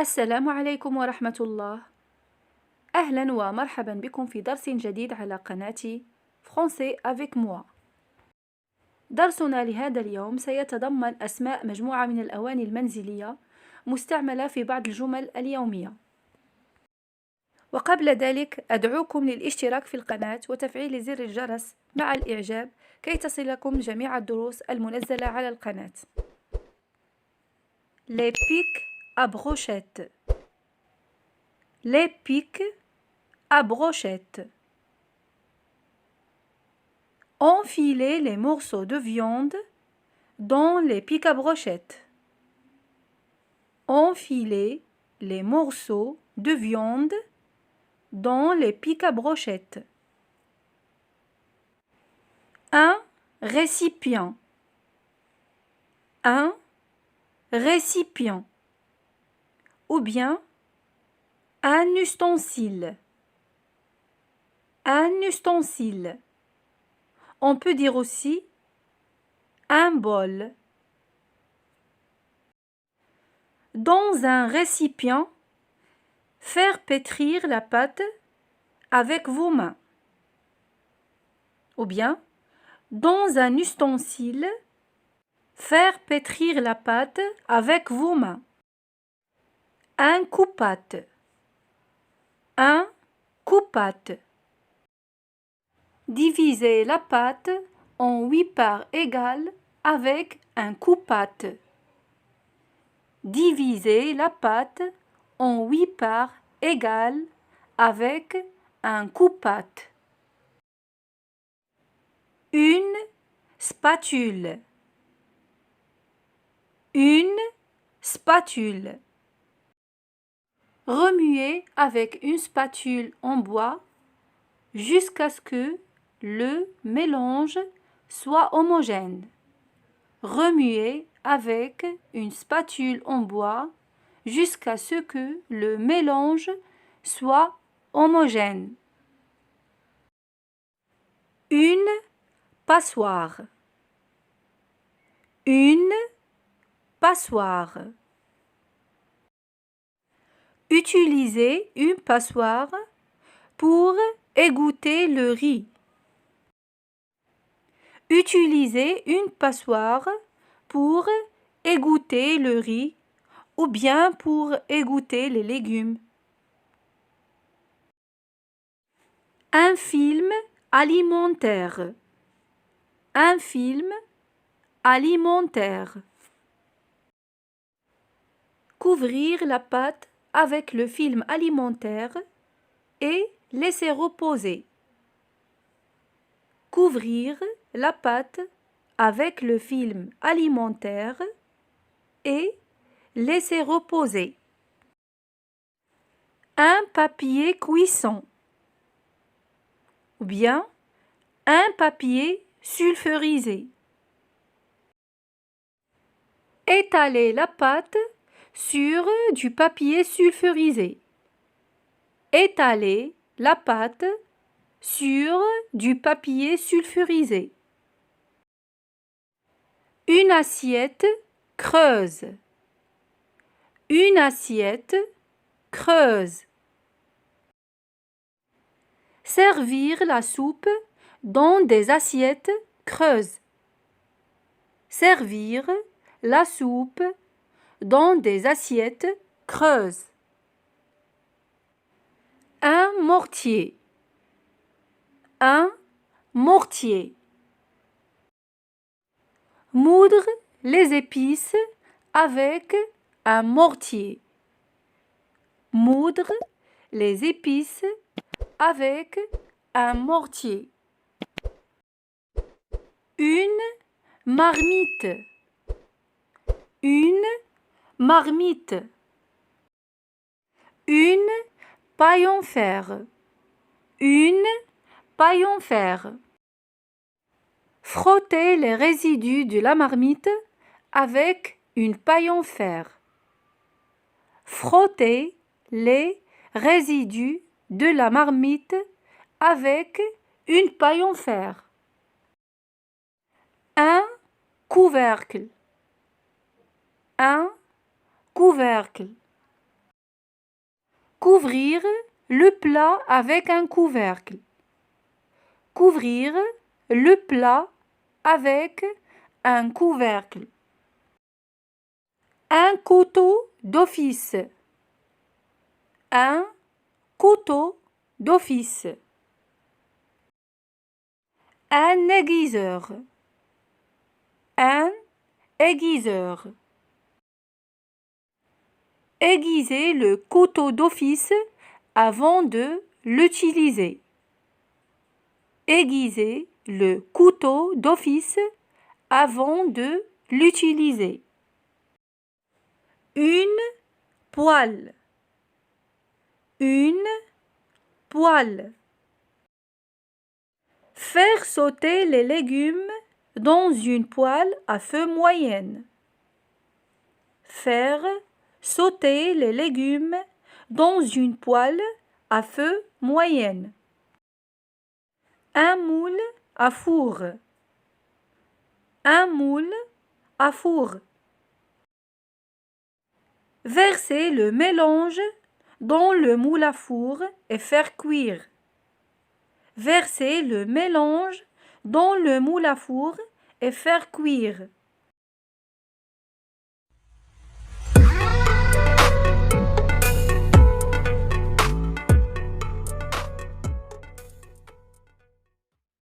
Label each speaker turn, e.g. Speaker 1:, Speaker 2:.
Speaker 1: السلام عليكم ورحمة الله. أهلا ومرحبا بكم في درس جديد على قناتي Français avec moi. درسنا لهذا اليوم سيتضمن أسماء مجموعة من الأواني المنزلية مستعملة في بعض الجمل اليومية. وقبل ذلك أدعوكم للاشتراك في القناة وتفعيل زر الجرس مع الإعجاب كي تصلكم جميع الدروس المنزلة على القناة. Les pics à brochette. Les pics à brochette. Enfiler les morceaux de viande dans les pics à brochette. Enfiler les morceaux de viande dans les pics à brochette. Un récipient. Un récipient. Ou bien un ustensile. Un ustensile. On peut dire aussi un bol. Dans un récipient, faire pétrir la pâte avec vos mains. Ou bien, dans un ustensile, faire pétrir la pâte avec vos mains. Un coupe-pâte. Un coupe-pâte. Diviser la pâte en 8 parts égales avec un coupe-pâte. Diviser la pâte en 8 parts égales avec un coupe-pâte. Une spatule. Une spatule. Remuer avec une spatule en bois jusqu'à ce que le mélange soit homogène. Remuer avec une spatule en bois jusqu'à ce que le mélange soit homogène. Une passoire. Une passoire. Utiliser une passoire pour égoutter le riz. Utiliser une passoire pour égoutter le riz ou bien pour égoutter les légumes. Un film alimentaire. Un film alimentaire. Couvrir la pâte avec le film alimentaire et laisser reposer. Couvrir la pâte avec le film alimentaire et laisser reposer. Un papier cuisson ou bien un papier sulfurisé. Étaler la pâte sur du papier sulfurisé. Étaler la pâte sur du papier sulfurisé. Une assiette creuse. Une assiette creuse. Servir la soupe dans des assiettes creuses. Servir la soupe dans des assiettes creuses. Un mortier. Un mortier. Moudre les épices avec un mortier. Moudre les épices avec un mortier. Une marmite. Une marmite. Une paille en fer. Une paille en fer. Frotter les résidus de la marmite avec une paille en fer. Frotter les résidus de la marmite avec une paille en fer. Un couvercle. Un couvercle. Couvrir le plat avec un couvercle. Couvrir le plat avec un couvercle. Un couteau d'office. Un couteau d'office. Un aiguiseur. Un aiguiseur. Aiguiser le couteau d'office avant de l'utiliser. Aiguiser le couteau d'office avant de l'utiliser. Une poêle. Une poêle. Faire sauter les légumes dans une poêle à feu moyenne. Faire sauter les légumes dans une poêle à feu moyenne. Un moule à four. Un moule à four. Verser le mélange dans le moule à four et faire cuire. Verser le mélange dans le moule à four et faire cuire.